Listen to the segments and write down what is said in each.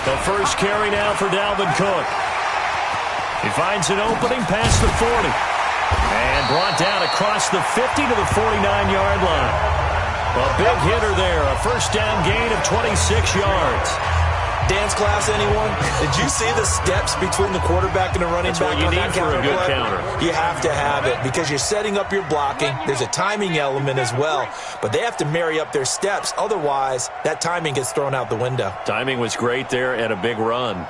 The first carry now for Dalvin Cook. He finds an opening past the 40. And brought down across the 50 to the 49-yard line. A big hitter there. A first down gain of 26 yards. Dance class, anyone? Did you see the steps between the quarterback and the running back? That's what you need for a good counter. You have to have it because you're setting up your blocking. There's a timing element as well, but they have to marry up their steps. Otherwise, that timing gets thrown out the window. Timing was great there and a big run.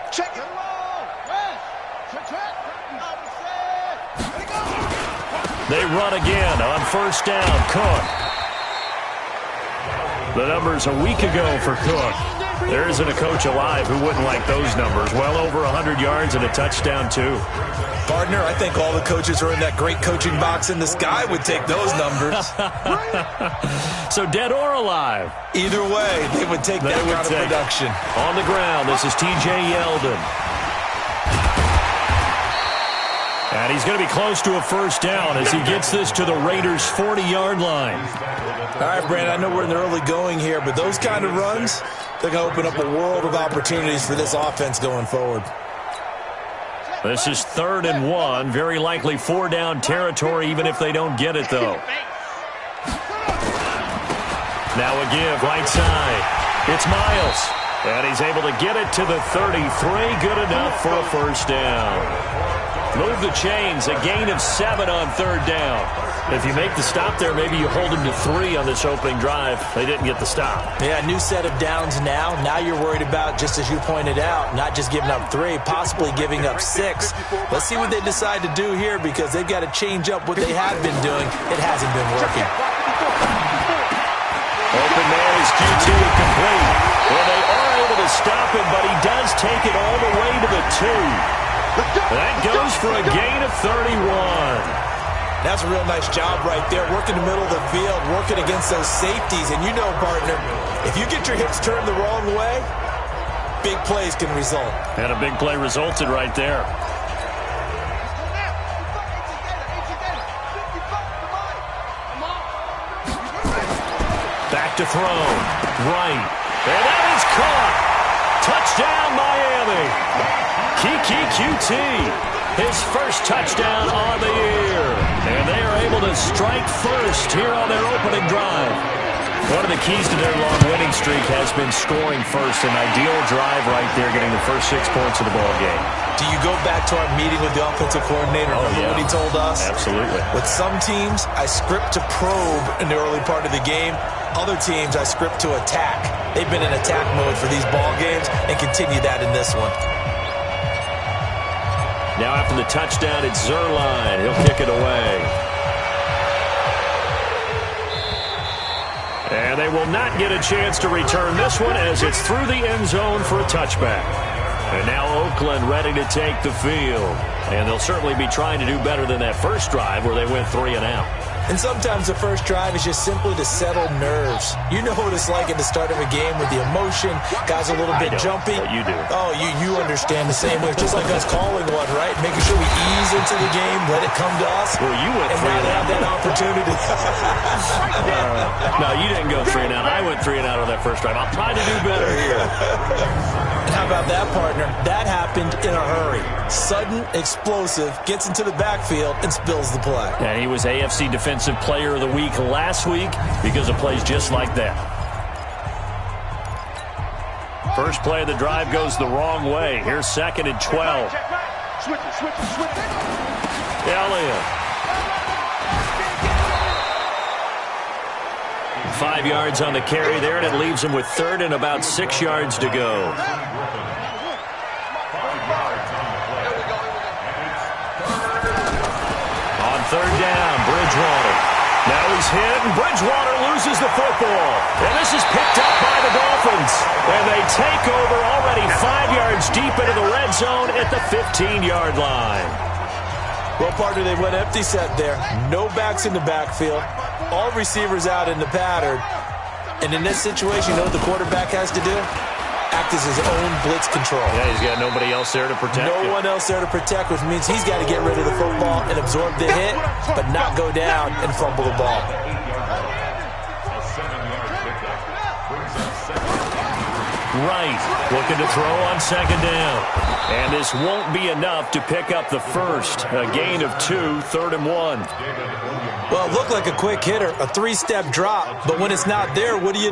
Check it. They run again on first down. Cook. The numbers a week ago for Cook. There isn't a coach alive who wouldn't like those numbers. Well over 100 yards and a touchdown, too. Partner, I think all the coaches are in that great coaching box in the sky would take those numbers. So dead or alive? Either way, they would take that kind of production. On the ground, this is T.J. Yeldon. And he's going to be close to a first down as he gets this to the Raiders' 40-yard line. All right, Brandon, I know we're in the early going here, but those kind of runs, they're going to open up a world of opportunities for this offense going forward. This is 3rd and 1. Very likely 4-down territory, even if they don't get it, though. Now a give, right side. It's Miles. And he's able to get it to the 33. Good enough for a first down. Move the chains. A gain of 7 on 3rd down. If you make the stop there, maybe you hold them to 3 on this opening drive. They didn't get the stop. Yeah, new set of downs now. Now you're worried about, just as you pointed out, not just giving up 3, possibly giving up 6. Let's see what they decide to do here because they've got to change up what they have been doing. It hasn't been working. Open man is QT complete. Well, they are able to stop him, but he does take it all the way to the 2. That goes for a gain of 31. That's a real nice job right there, working the middle of the field, working against those safeties. And you know, partner, if you get your hips turned the wrong way, big plays can result. And a big play resulted right there. Back to throw. Right. And that is caught. Touchdown, Miami. Kiki QT. His first touchdown on the year. And they are able to strike first here on their opening drive. One of the keys to their long winning streak has been scoring first. An ideal drive right there, getting the first 6 points of the ball game. Do you go back to our meeting with the offensive coordinator? Remember what he told us? Absolutely. With some teams, I script to probe in the early part of the game. Other teams, I script to attack. They've been in attack mode for these ball games and continue that in this one. Now after the touchdown, it's Zuerlein. He'll kick it away. And they will not get a chance to return this one as it's through the end zone for a touchback. And now Oakland ready to take the field. And they'll certainly be trying to do better than that first drive where they went 3 and out. And sometimes the first drive is just simply to settle nerves. You know what it's like at the start of a game with the emotion. Guys a little bit jumpy. But you do. Oh, you understand the same way. It's just like us calling one, right? Making sure we ease into the game, let it come to us. Well, you went 3 and now they have that opportunity. No, you didn't go 3 and out. I went 3 and out on that first drive. I'll try to do better here. And how about that, partner? That happened in a hurry. Sudden, explosive, gets into the backfield, and spills the play. And he was AFC Defensive Player of the Week last week because of plays just like that. First play of the drive goes the wrong way. Here's 2nd and 12. Elliott. 5 yards on the carry there, and it leaves him with 3rd and about 6 yards to go. On 3rd down, Bridgewater. Now he's hit, and Bridgewater loses the football. And this is picked up by the Dolphins. And they take over already 5 yards deep into the red zone at the 15-yard line. Well, partner, they went empty set there. No backs in the backfield. All receivers out in the pattern. And in this situation, you know what the quarterback has to do? Act as his own blitz control. Yeah, he's got nobody else there to protect him. No one else there to protect, which means he's got to get rid of the football and absorb the hit, but not go down and fumble the ball. Right, looking to throw on second down. And this won't be enough to pick up the first. A gain of 2, 3rd and 1. Well, it looked like a quick hitter, a 3-step drop, but when it's not there, what do?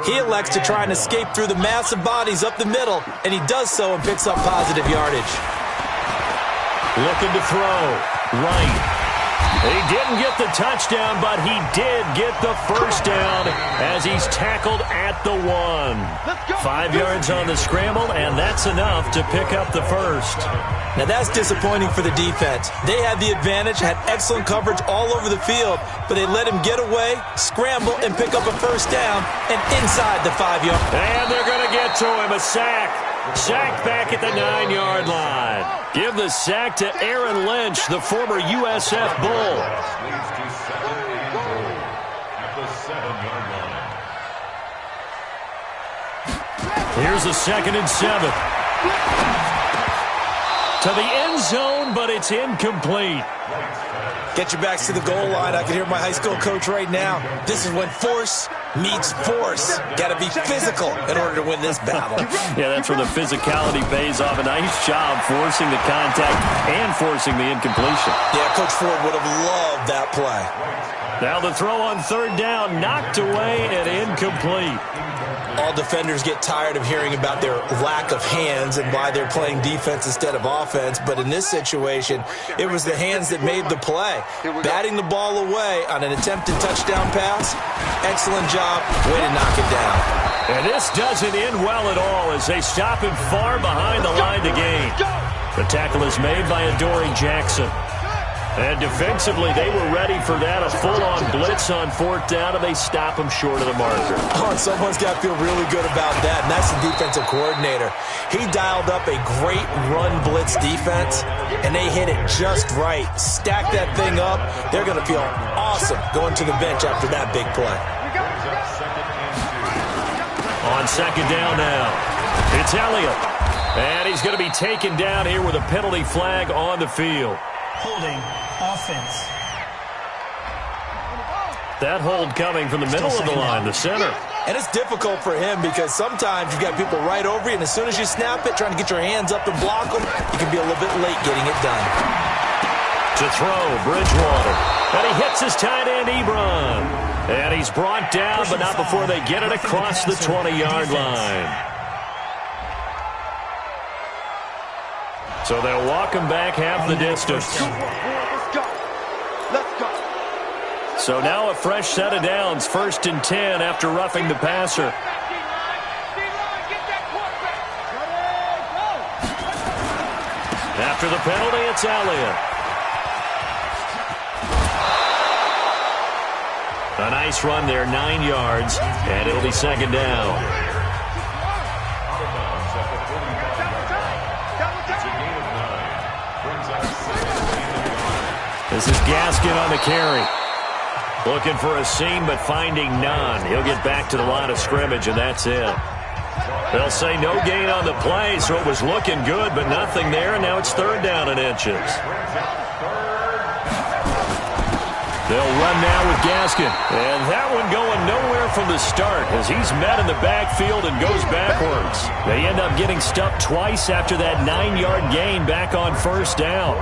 He elects to try and escape through the massive bodies up the middle, and he does so and picks up positive yardage. Looking to throw. Right. He didn't get the touchdown, but he did get the first down as he's tackled at the 1. 5 yards on the scramble, and that's enough to pick up the first. Now that's disappointing for the defense. They had the advantage, had excellent coverage all over the field, but they let him get away, scramble, and pick up a first down, and inside the 5-yard. And they're going to get to him, a sack. Sacked back at the 9-yard line. Give the sack to Aaron Lynch, the former USF Bull. Here's a 2nd and 7. To the end zone, but it's incomplete. Get your backs to the goal line. I can hear my high school coach right now. This is when force meets force. Got to be physical in order to win this battle. Yeah, that's where the physicality pays off. A nice job forcing the contact and forcing the incompletion. Yeah, Coach Ford would have loved that play. Now the throw on 3rd down, knocked away and incomplete. All defenders get tired of hearing about their lack of hands and why they're playing defense instead of offense. But in this situation, it was the hands that made the play. Batting the ball away on an attempted touchdown pass. Excellent job. Way to knock it down. And this doesn't end well at all as they stop him far behind the line to gain. The tackle is made by Adoree Jackson. And defensively, they were ready for that, a full-on blitz on 4th down, and they stop him short of the marker. Oh, and someone's got to feel really good about that, and that's the defensive coordinator. He dialed up a great run blitz defense, and they hit it just right. Stack that thing up. They're going to feel awesome going to the bench after that big play. On 2nd down now, it's Elliott. And he's going to be taken down here with a penalty flag on the field. Holding offense. That hold coming from the middle of the line, the center. And it's difficult for him because sometimes you've got people right over you, and as soon as you snap it, trying to get your hands up and block them, you can be a little bit late getting it done. To throw, Bridgewater. And he hits his tight end, Ebron. And he's brought down, but not before they get it across the 20-yard line. So they'll walk him back half the distance. Let's go. So now a fresh set of downs, 1st and 10 after roughing the passer. After the penalty, it's Elliott. A nice run there, 9 yards, and it'll be 2nd down. This is Gaskin on the carry. Looking for a seam, but finding none. He'll get back to the line of scrimmage, and that's it. They'll say no gain on the play, so it was looking good, but nothing there, and now it's 3rd down and inches. They'll run now with Gaskin. And that one going nowhere from the start as he's met in the backfield and goes backwards. They end up getting stuffed twice after that 9-yard gain back on 1st down.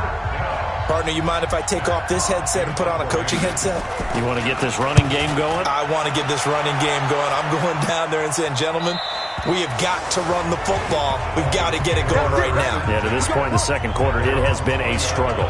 Partner, you mind if I take off this headset and put on a coaching headset? You want to get this running game going? I want to get this running game going. I'm going down there and saying, gentlemen, we have got to run the football. We've got to get it going right now. Yeah, to this point in the 2nd quarter, it has been a struggle.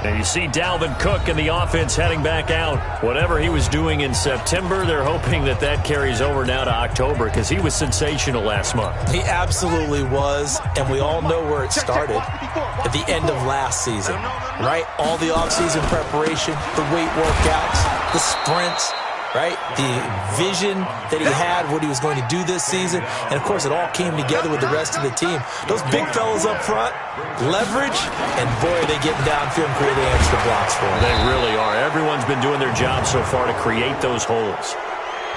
And you see Dalvin Cook and the offense heading back out. Whatever he was doing in September, they're hoping that that carries over now to October because he was sensational last month. He absolutely was, and we all know where it started at the end of last season, right? All the offseason preparation, the weight workouts, the sprints, right? The vision that he had, what he was going to do this season. And, of course, it all came together with the rest of the team. Those big fellas up front, leverage, and, boy, are they getting downfield and creating extra blocks for him. They really are. Everyone's been doing their job so far to create those holes.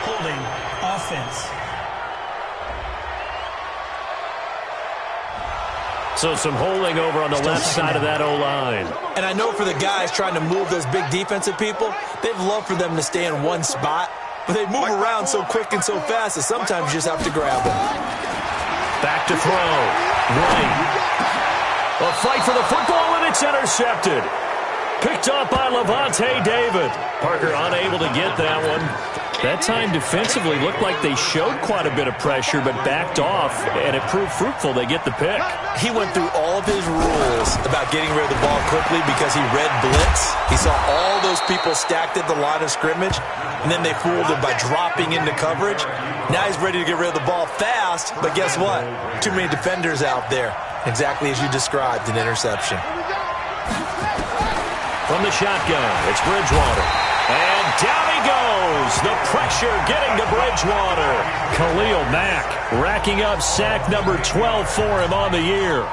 Holding offense. So some holding over on the left side of that O-line. And I know for the guys trying to move those big defensive people, they'd love for them to stay in one spot, but they move around so quick and so fast that sometimes you just have to grab them. Back to throw. Right. A fight for the football, and it's intercepted. Picked up by Lavonte David. Parker unable to get that one. That time defensively looked like they showed quite a bit of pressure but backed off, and it proved fruitful. They get the pick. He went through all of his rules about getting rid of the ball quickly because he read blitz. He saw all those people stacked at the line of scrimmage, and then they fooled him by dropping into coverage. Now he's ready to get rid of the ball fast, but guess what? Too many defenders out there. Exactly as you described, an interception. From the shotgun, it's Bridgewater. And down he goes. The pressure getting to Bridgewater. Khalil Mack racking up sack number 12 for him on the year.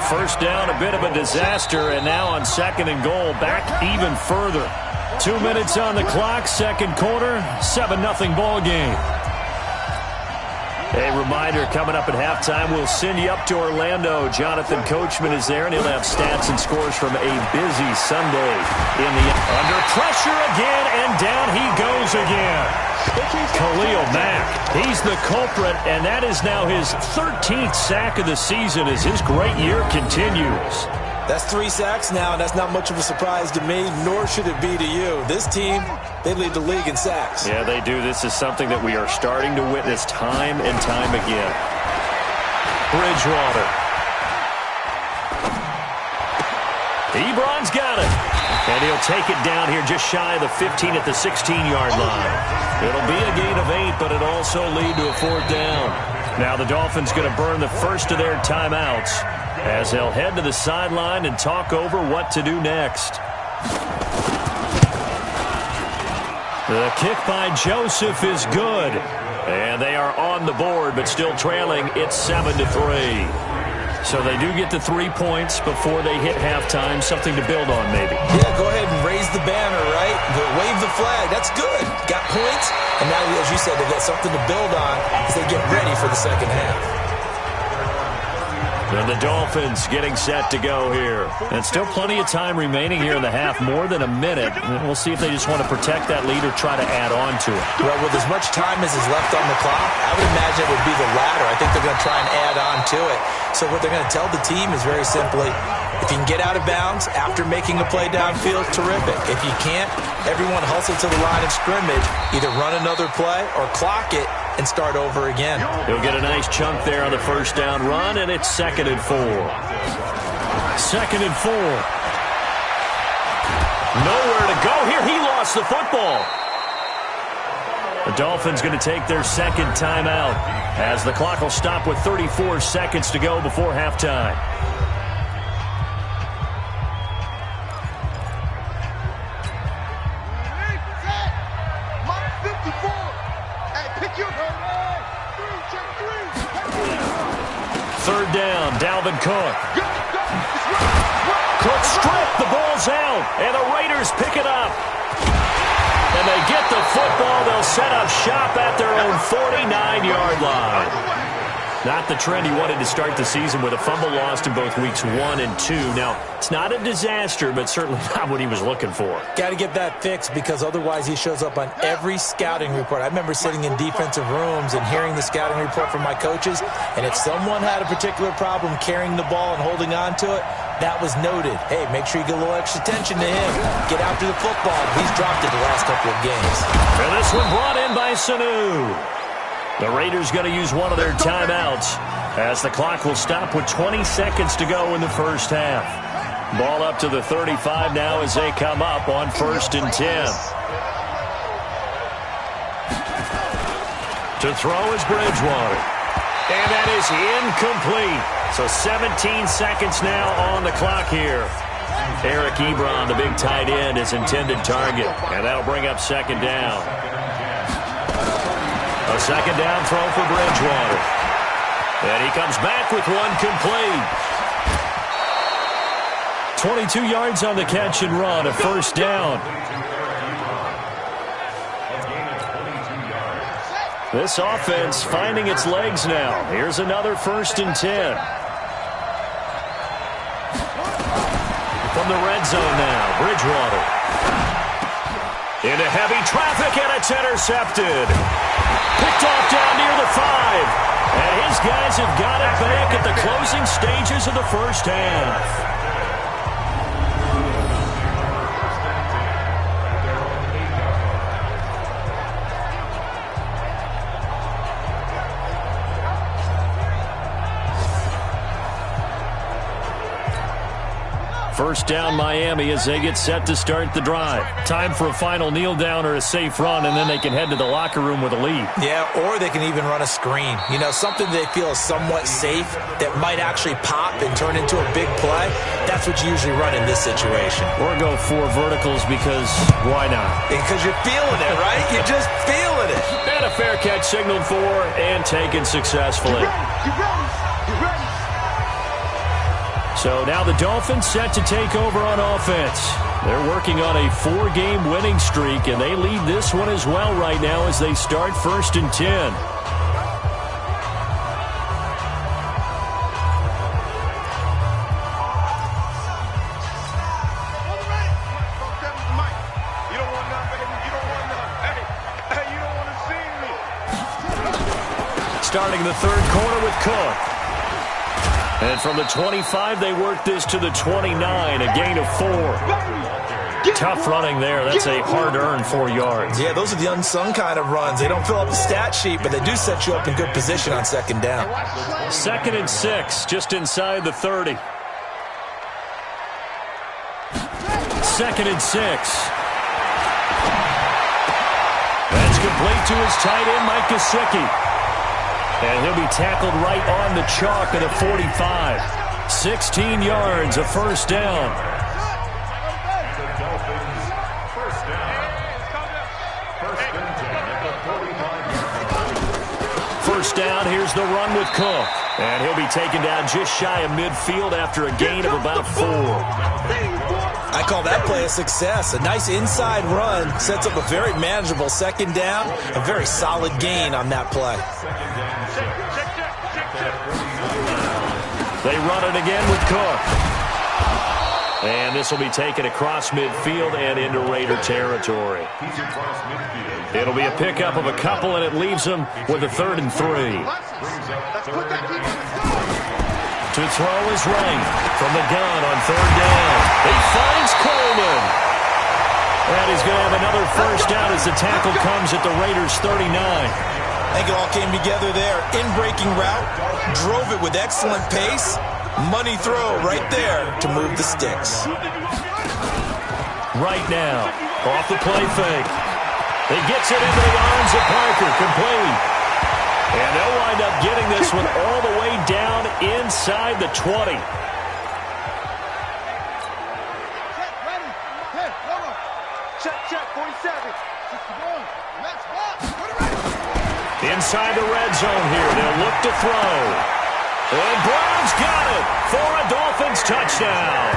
First down, a bit of a disaster, and now on 2nd and goal, back even further. 2 minutes on the clock, second quarter, 7-0 ball game. A reminder, coming up at halftime, we'll send you up to Orlando. Jonathan Coachman is there, and he'll have stats and scores from a busy Sunday. Under pressure again, and down he goes again. Khalil Mack, he's the culprit, and that is now his 13th sack of the season as his great year continues. That's 3 sacks now, and that's not much of a surprise to me, nor should it be to you. This team, they lead the league in sacks. Yeah, they do. This is something that we are starting to witness time and time again. Bridgewater. Ebron's got it. And he'll take it down here just shy of the 15 at the 16-yard line. It'll be a gain of 8, but it'll also lead to a 4th down. Now the Dolphins going to burn the first of their timeouts as they'll head to the sideline and talk over what to do next. The kick by Joseph is good. And they are on the board, but still trailing. It's 7-3. So they do get the 3 points before they hit halftime. Something to build on, maybe. Yeah, go ahead and raise the banner, right? Wave the flag. That's good. Got points. And now, as you said, they've got something to build on as they get ready for the second half. And the Dolphins getting set to go here. And still plenty of time remaining here in the half, more than a minute. And we'll see if they just want to protect that lead or try to add on to it. Well, with as much time as is left on the clock, I would imagine it would be the latter. I think they're going to try and add on to it. So what they're going to tell the team is very simply, if you can get out of bounds after making a play downfield, terrific. If you can't, everyone hustle to the line of scrimmage, either run another play or clock it and start over again. He'll get a nice chunk there on the first down run, and it's 2nd and 4. 2nd and 4. Nowhere to go here. He lost the football. The Dolphins going to take their second timeout as the clock will stop with 34 seconds to go before halftime. Third down, Dalvin Cook. Cook stripped, the ball's out, and the Raiders pick it up. And they get the football. They'll set up shop at their own 49-yard line. Not the trend he wanted to start the season with a fumble lost in both weeks 1 and 2. Now, it's not a disaster, but certainly not what he was looking for. Got to get that fixed because otherwise he shows up on every scouting report. I remember sitting in defensive rooms and hearing the scouting report from my coaches, and if someone had a particular problem carrying the ball and holding on to it, that was noted. Hey, make sure you get a little extra attention to him. Get after the football. He's dropped it the last couple of games. And this one brought in by Sanu. The Raiders going to use one of their timeouts as the clock will stop with 20 seconds to go in the first half. Ball up to the 35 now as they come up on 1st and 10. To throw is Bridgewater. And that is incomplete. So 17 seconds now on the clock here. Eric Ebron, the big tight end, is intended target. And that'll bring up 2nd down. A 2nd down throw for Bridgewater. And he comes back with one complete. 22 yards on the catch and run, a 1st down. This offense finding its legs now. Here's another 1st and 10. From the red zone now, Bridgewater. Into heavy traffic, and it's intercepted. Picked off down near the 5. And his guys have got it back at the closing stages of the first half. First down Miami as they get set to start the drive. Time for a final kneel down or a safe run, and then they can head to the locker room with a lead. Yeah, or they can even run a screen. You know, something they feel is somewhat safe that might actually pop and turn into a big play. That's what you usually run in this situation. Or go 4 verticals because why not? Because you're feeling it, right? You're just feeling it. And a fair catch signaled for and taken successfully. So now the Dolphins set to take over on offense. They're working on a 4-game winning streak, and they lead this one as well right now as they start 1st and 10. Starting the 3rd quarter with Cook. And from the 25, they work this to the 29, a gain of 4. Tough running there. That's a hard-earned 4 yards. Yeah, those are the unsung kind of runs. They don't fill up the stat sheet, but they do set you up in good position on 2nd down. 2nd and 6, just inside the 30. 2nd and 6. That's complete to his tight end, Mike Gesicki. And he'll be tackled right on the chalk at a 45. 16 yards, a first down. First down, here's the run with Cook. And he'll be taken down just shy of midfield after a gain of about 4. I call that play a success. A nice inside run sets up a very manageable 2nd down. A very solid gain on that play. They run it again with Cook. And this will be taken across midfield and into Raider territory. It'll be a pickup of a couple, and it leaves them with a 3rd and 3. To throw is Wright from the gun on 3rd down. He finds Coleman. And he's going to have another first down as the tackle comes at the Raiders' 39. I think it all came together there. In-breaking route, drove it with excellent pace. Money throw right there to move the sticks. Right now, off the play fake. He gets it into the arms of Parker, complete. And they'll wind up getting this one all the way down inside the 20. Inside the red zone here, they'll look to throw. And Brown's got it for a Dolphins touchdown.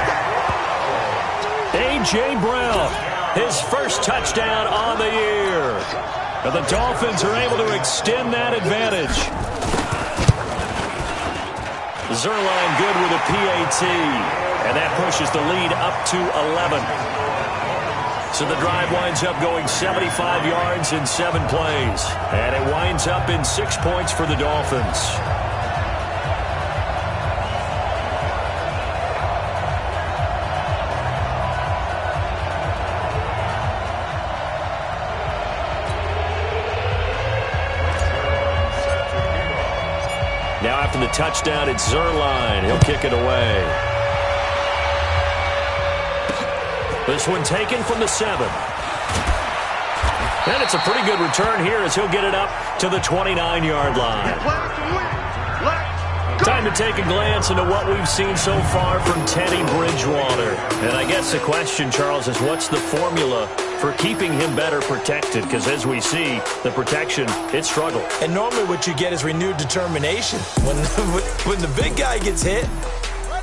A.J. Brown, his first touchdown on the year. And the Dolphins are able to extend that advantage. Zuerlein good with a PAT. And that pushes the lead up to 11. So the drive winds up going 75 yards in 7 plays. And it winds up in 6 points for the Dolphins. Now after the touchdown, it's Zuerlein. He'll kick it away. This one taken from the 7. And it's a pretty good return here as he'll get it up to the 29-yard line. Time to take a glance into what we've seen so far from Teddy Bridgewater. And I guess the question, Charles, is what's the formula for keeping him better protected? Because as we see, the protection, it struggled. And normally what you get is renewed determination. When the big guy gets hit,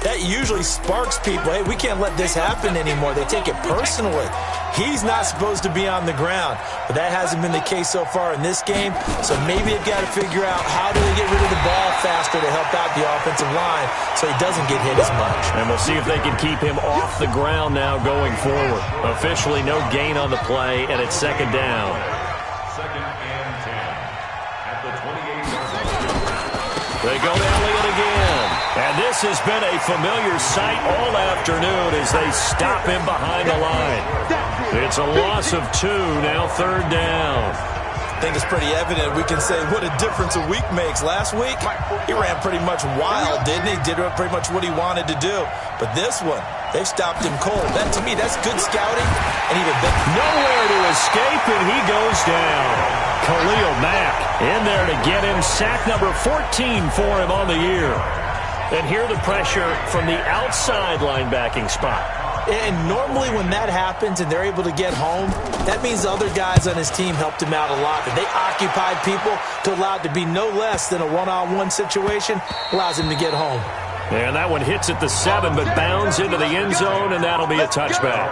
that usually sparks people. Hey, we can't let this happen anymore. They take it personally. He's not supposed to be on the ground, but that hasn't been the case so far in this game. So maybe they've got to figure out how do they get rid of the ball faster to help out the offensive line so he doesn't get hit as much. And we'll see if they can keep him off the ground now going forward. Officially no gain on the play, and it's second down. They go to Elliott again. And this has been a familiar sight all afternoon as they stop him behind the line. It's a loss of 2, now third down. I think it's pretty evident. We can say what a difference a week makes. Last week, he ran pretty much wild, didn't he? Did pretty much what he wanted to do. But this one, they've stopped him cold. That, to me, that's good scouting. And even better. Nowhere to escape, and he goes down. Khalil Mack in there to get him. Sack number 14 for him on the year. And here the pressure from the outside linebacking spot. And normally when that happens and they're able to get home, that means other guys on his team helped him out a lot. That they occupied people to allow it to be no less than a one-on-one situation, allows him to get home. And that one hits at the 7, but bounds into the end zone, and that'll be a touchback.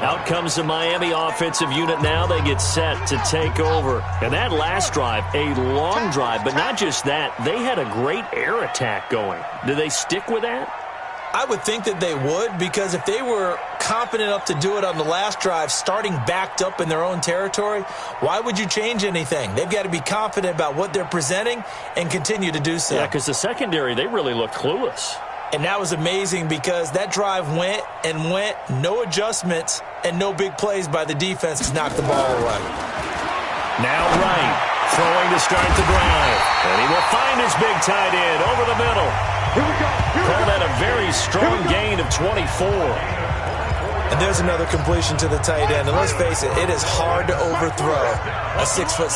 Out comes the Miami offensive unit now. They get set to take over. And that last drive, a long drive, but not just that. They had a great air attack going. Do they stick with that? I would think that they would, because if they were confident enough to do it on the last drive, starting backed up in their own territory, why would you change anything? They've got to be confident about what they're presenting and continue to do so. Yeah, because the secondary, they really look clueless. And that was amazing because that drive went and went, no adjustments, and no big plays by the defense to knock the ball away. Now Wright, throwing to start the drive. And he will find his big tight end over the middle. Here we go. Call that a very strong gain of 24. And there's another completion to the tight end. And let's face it, it is hard to overthrow a 6'6"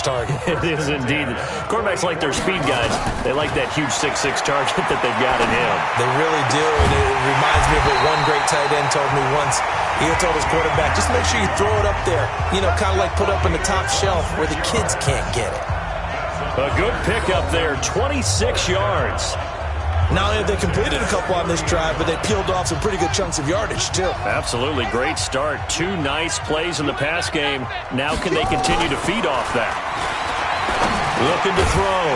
target. It is indeed. Quarterbacks like their speed guys. They like that huge 6'6" target that they've got in him. They really do. And it reminds me of what one great tight end told me once. He told his quarterback, just make sure you throw it up there. You know, kind of like put up in the top shelf where the kids can't get it. A good pickup there, 26 yards. Not only have they completed a couple on this drive, but they peeled off some pretty good chunks of yardage, too. Absolutely. Great start. 2 nice plays in the pass game. Now can they continue to feed off that? Looking to throw.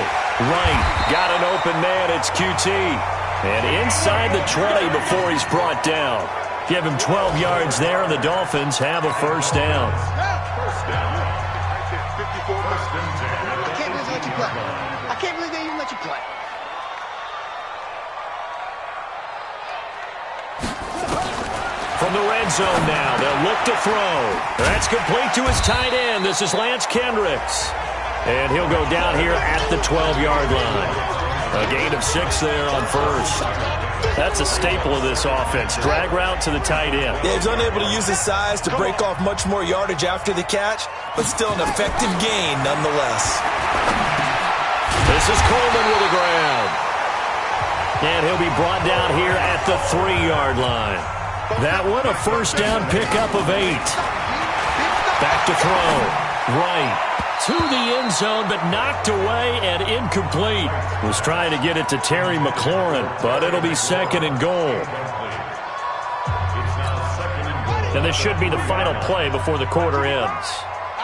Right. Got an open man. It's QT. And inside the 20 before he's brought down. Give him 12 yards there, and the Dolphins have a first down. I can't believe they let you play. I can't believe they even let you play. From the red zone now, they'll look to throw. That's complete to his tight end. This is Lance Kendricks. And he'll go down here at the 12-yard line. A gain of 6 there on first. That's a staple of this offense. Drag route to the tight end. Yeah, he's unable to use his size to break off much more yardage after the catch, but still an effective gain nonetheless. This is Coleman with the ground. And he'll be brought down here at the 3-yard line. That one a first down pickup of 8. Back to throw. Right. To the end zone, but knocked away and incomplete. Was trying to get it to Terry McLaurin, but it'll be second and goal. And this should be the final play before the quarter ends.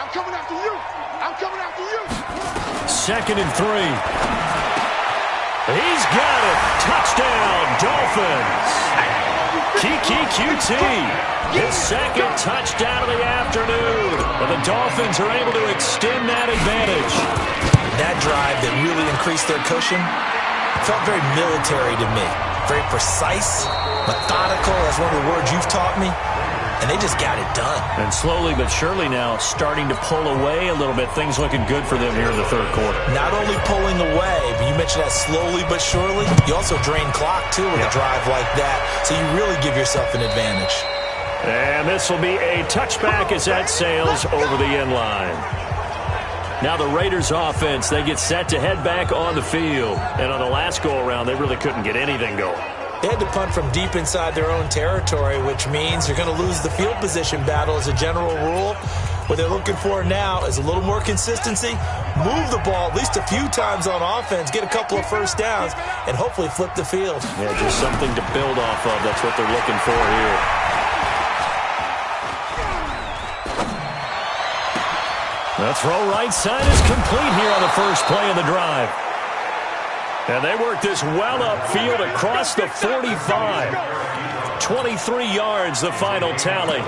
I'm coming after you. I'm coming after you. Second and 3. He's got it. Touchdown, Dolphins. Kiki QT, his second touchdown of the afternoon. And the Dolphins are able to extend that advantage. That drive that really increased their cushion felt very military to me. Very precise, methodical. That's one of the words you've taught me. And they just got it done. And slowly but surely now starting to pull away a little bit. Things looking good for them here in the third quarter. Not only pulling away, but you mentioned that slowly but surely. You also drain clock, too, with a drive like that. So you really give yourself an advantage. And this will be a touchback as that sails over the end line. Now the Raiders offense, they get set to head back on the field. And on the last go-around, they really couldn't get anything going. They had to punt from deep inside their own territory, which means you're going to lose the field position battle as a general rule. What they're looking for now is a little more consistency, move the ball at least a few times on offense, get a couple of first downs, and hopefully flip the field. Yeah, just something to build off of. That's what they're looking for here. The throw right side is complete here on the first play of the drive. And they work this well upfield across the 45. 23 yards, the final tally.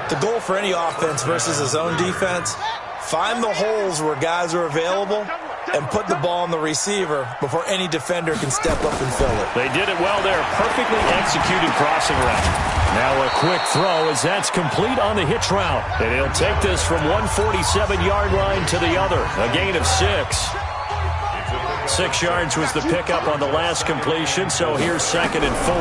The goal for any offense versus his own defense, find the holes where guys are available and put the ball on the receiver before any defender can step up and fill it. They did it well there. Perfectly executed crossing route. Now a quick throw as that's complete on the hitch route. And he'll take this from 147-yard line to the other. A gain of 6. 6 yards was the pickup on the last completion, so here's 2nd and 4.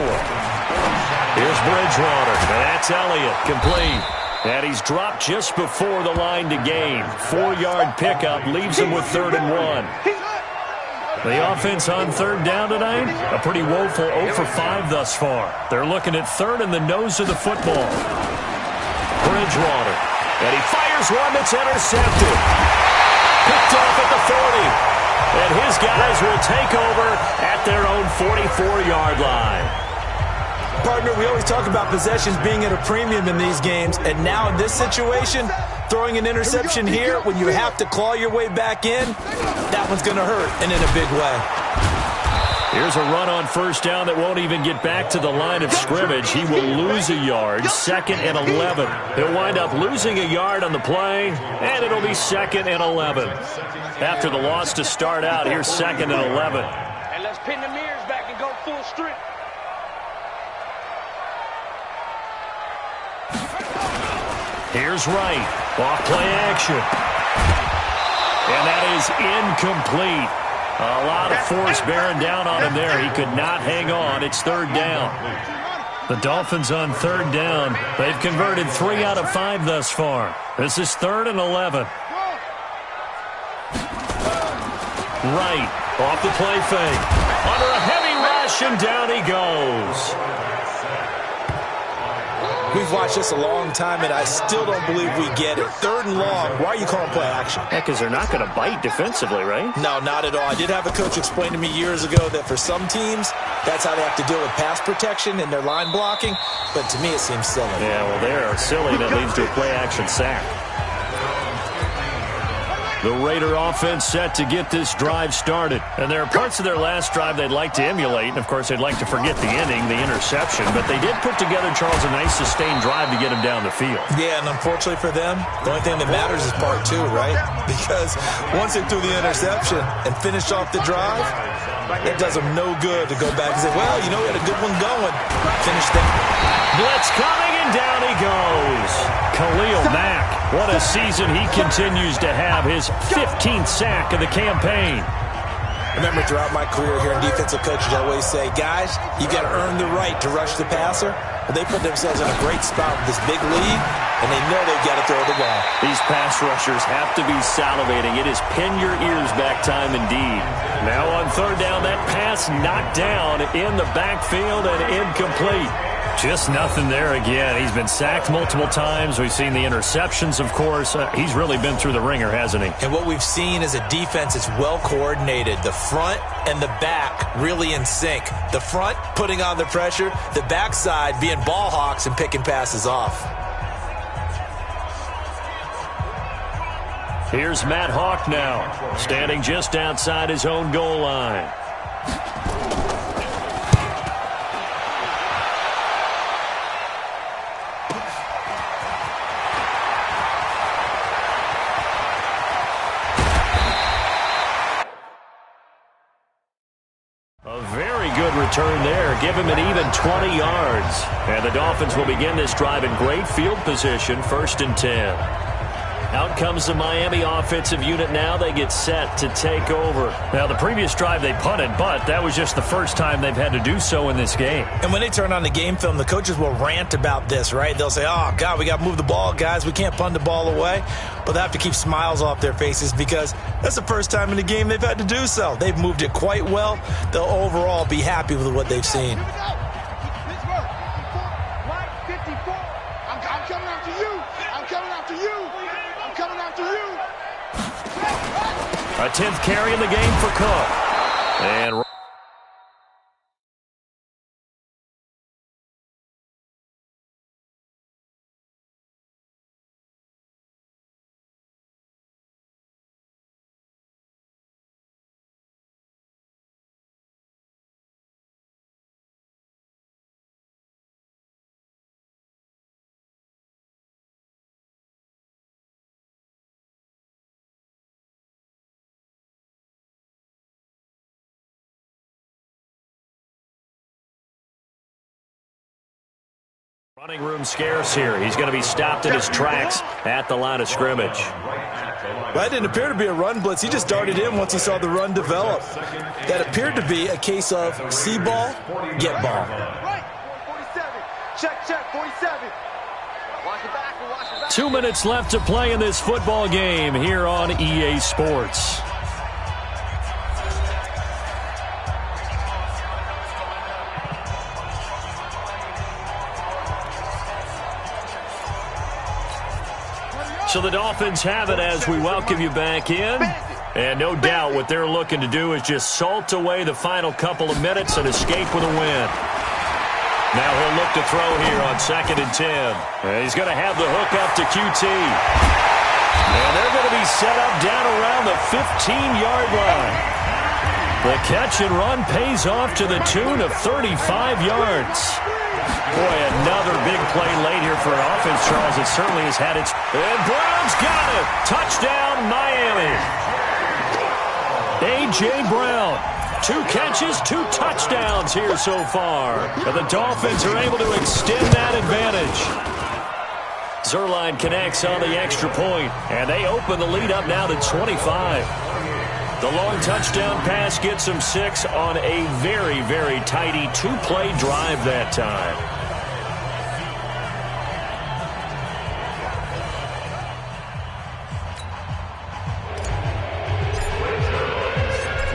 Here's Bridgewater, and that's Elliott, complete. And he's dropped just before the line to gain. 4-yard pickup leaves him with 3rd and 1. The offense on 3rd down tonight, a pretty woeful 0 for 5 thus far. They're looking at 3rd and the nose of the football. Bridgewater, and he fires one that's intercepted. Picked off at the 40. And his guys will take over at their own 44-yard line. Partner, we always talk about possessions being at a premium in these games, and now in this situation, throwing an interception here when you have to claw your way back in, that one's going to hurt, and in a big way. Here's a run on 1st down that won't even get back to the line of scrimmage. He will lose a yard, 2nd and 11. He'll wind up losing a yard on the play, and it'll be 2nd and 11. After the loss to start out, here's 2nd and 11. And let's pin the mirrors back and go full strength. Here's Wright. Off play action. And that is incomplete. A lot of force bearing down on him there. He could not hang on. It's 3rd down. The Dolphins on 3rd down. They've converted 3 out of 5 thus far. This is 3rd and 11. Wright off the play fake. Under a heavy rush, and down he goes. We've watched this a long time, and I still don't believe we get it. 3rd and long. Why are you calling play action? Yeah, because they're not going to bite defensively, right? No, not at all. I did have a coach explain to me years ago that for some teams, that's how they have to deal with pass protection and their line blocking. But to me, it seems silly. Yeah, well, they're silly. That leads to a play action sack. The Raider offense set to get this drive started. And there are parts of their last drive they'd like to emulate. And, of course, they'd like to forget the inning, the interception. But they did put together, Charles, a nice sustained drive to get him down the field. Yeah, and unfortunately for them, the only thing that matters is part 2, right? Because once they threw the interception and finished off the drive, it does them no good to go back and say, well, you know, we had a good one going. Finish that. Blitz coming, and down he goes. Khalil Mack. What a season he continues to have. His 15th sack of the campaign. Remember, throughout my career here in defensive coaches, I always say, guys, you got to earn the right to rush the passer. But they put themselves in a great spot with this big lead, and they know they've got to throw the ball. These pass rushers have to be salivating. It is pin your ears back time indeed. Now on 3rd down, that pass knocked down in the backfield and incomplete. Just nothing there again. He's been sacked multiple times. We've seen the interceptions, of course. He's really been through the ringer, hasn't he? And what we've seen is a defense that's well coordinated. The front and the back really in sync. The front putting on the pressure. The backside being ball hawks and picking passes off. Here's Matt Hawk now, standing just outside his own goal line. Return there, give him an even 20 yards. And the Dolphins will begin this drive in great field position, 1st and 10. Out comes the Miami offensive unit now. They get set to take over. Now, the previous drive they punted, but that was just the first time they've had to do so in this game. And when they turn on the game film, the coaches will rant about this, right? They'll say, oh, God, we got to move the ball, guys. We can't punt the ball away. But they have to keep smiles off their faces because that's the first time in the game they've had to do so. They've moved it quite well. They'll overall be happy with what they've seen. I'm coming after you. I'm coming after you. A 10th carry in the game for Cook. And running room scarce here. He's going to be stopped in his tracks at the line of scrimmage. That didn't appear to be a run blitz. He just darted in once he saw the run develop. That appeared to be a case of see ball, get ball. Right. 47. Check, 47. Watch it back. Watch it back. 2 minutes left to play in this football game here on EA Sports. So the Dolphins have it as we welcome you back in. And no doubt what they're looking to do is just salt away the final couple of minutes and escape with a win. Now he'll look to throw here on 2nd and 10. And he's going to have the hook up to QT. And they're going to be set up down around the 15-yard line. The catch and run pays off to the tune of 35 yards. Boy, another big play late here for an offense, Charles. It certainly has had its... And Brown's got it! Touchdown, Miami! A.J. Brown. 2 catches, 2 touchdowns here so far. And the Dolphins are able to extend that advantage. Zuerlein connects on the extra point, and they open the lead up now to 25. The long touchdown pass gets them 6 on a very, very tidy 2-play drive that time.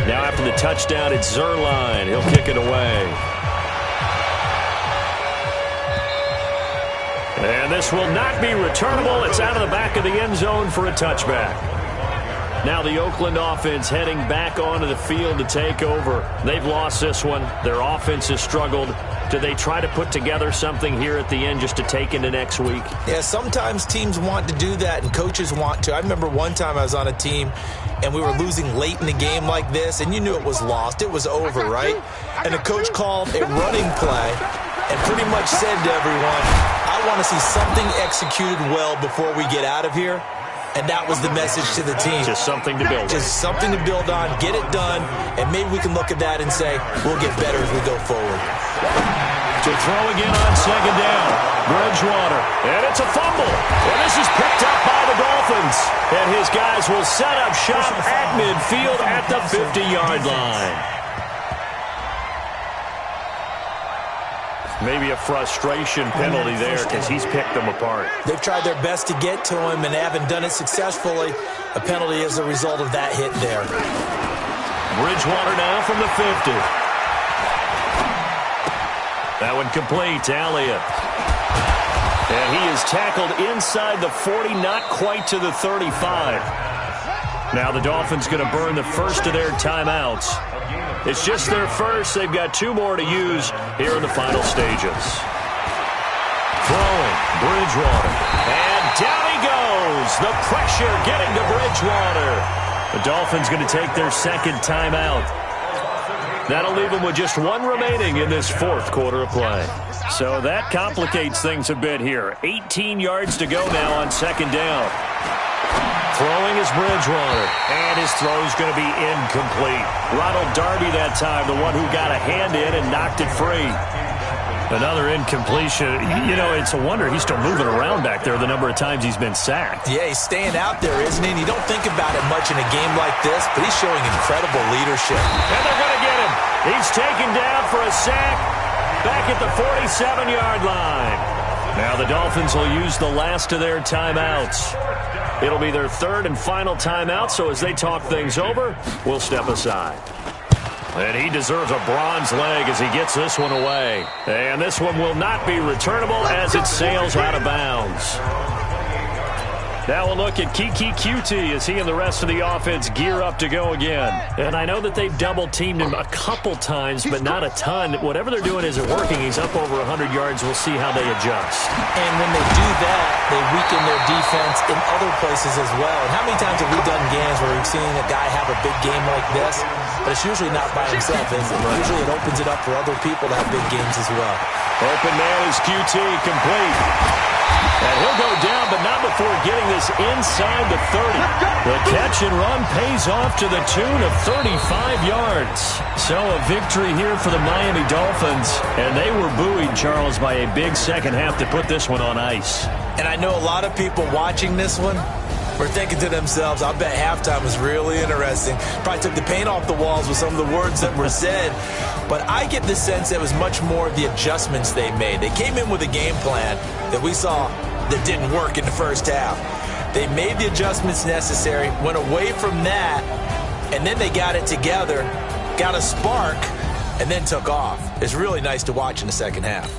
Now after the touchdown, it's Zuerlein. He'll kick it away. And this will not be returnable. It's out of the back of the end zone for a touchback. Now the Oakland offense heading back onto the field to take over. They've lost this one. Their offense has struggled. Do they try to put together something here at the end just to take into next week? Yeah, sometimes teams want to do that and coaches want to. I remember one time I was on a team and we were losing late in the game like this, and you knew it was lost. It was over, right? And the coach called a running play and pretty much said to everyone, I want to see something executed well before we get out of here. And that was the message to the team. Just something to build on. Just something to build on, get it done, and maybe we can look at that and say, we'll get better as we go forward. To throw again on 2nd down. Bridgewater. And it's a fumble. And this is picked up by the Dolphins. And his guys will set up shop at midfield at the 50-yard line. Maybe a frustration penalty there because he's picked them apart. They've tried their best to get to him and haven't done it successfully. A penalty is a result of that hit there. Bridgewater now from the 50. That one complete to Elliott. And he is tackled inside the 40, not quite to the 35. Now the Dolphins going to burn the first of their timeouts. It's just their first. They've got 2 more to use here in the final stages. Throwing, Bridgewater. And down he goes. The pressure getting to Bridgewater. The Dolphins going to take their 2nd timeout. That'll leave them with just 1 remaining in this 4th quarter of play. So that complicates things a bit here. 18 yards to go now on 2nd down. Throwing is Bridgewater, and his throw is going to be incomplete. Ronald Darby that time, the one who got a hand in and knocked it free. Another incompletion. You know, it's a wonder he's still moving around back there the number of times he's been sacked. Yeah, he's staying out there, isn't he? And you don't think about it much in a game like this, but he's showing incredible leadership. And they're going to get him. He's taken down for a sack back at the 47-yard line. Now the Dolphins will use the last of their timeouts. It'll be their 3rd and final timeout, so as they talk things over, we'll step aside. And he deserves a bronze leg as he gets this one away. And this one will not be returnable as it sails out of bounds. Now we'll look at Kiki Qt as he and the rest of the offense gear up to go again. And I know that they've double-teamed him a couple times, but not a ton. Whatever they're doing isn't working. He's up over 100 yards. We'll see how they adjust. And when they do that, they weaken their defense in other places as well. And how many times have we done games where we've seen a guy have a big game like this, but it's usually not by himself. Usually it opens it up for other people to have big games as well. Open man is QT, complete. And he'll go down, but not before getting this inside the 30. The catch and run pays off to the tune of 35 yards. So a victory here for the Miami Dolphins. And they were buoyed, Charles, by a big second half to put this one on ice. And I know a lot of people watching this one were thinking to themselves, I bet halftime was really interesting. Probably took the paint off the walls with some of the words that were said. But I get the sense that it was much more of the adjustments they made. They came in with a game plan that we saw that didn't work in the first half. They made the adjustments necessary, went away from that, and then they got it together, got a spark, and then took off. It's really nice to watch in the second half.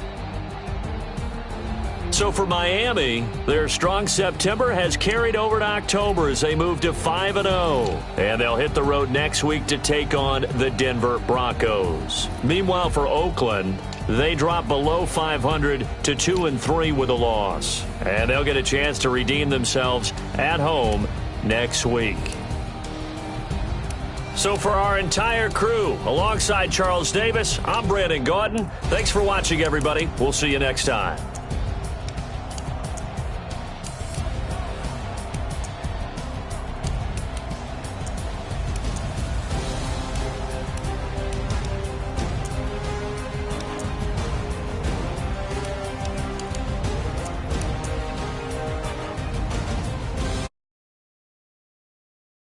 So for Miami, their strong September has carried over to October as they move to 5-0. And they'll hit the road next week to take on the Denver Broncos. Meanwhile, for Oakland, they drop below 500 to 2-3 with a loss. And they'll get a chance to redeem themselves at home next week. So for our entire crew, alongside Charles Davis, I'm Brandon Gaudin. Thanks for watching, everybody. We'll see you next time.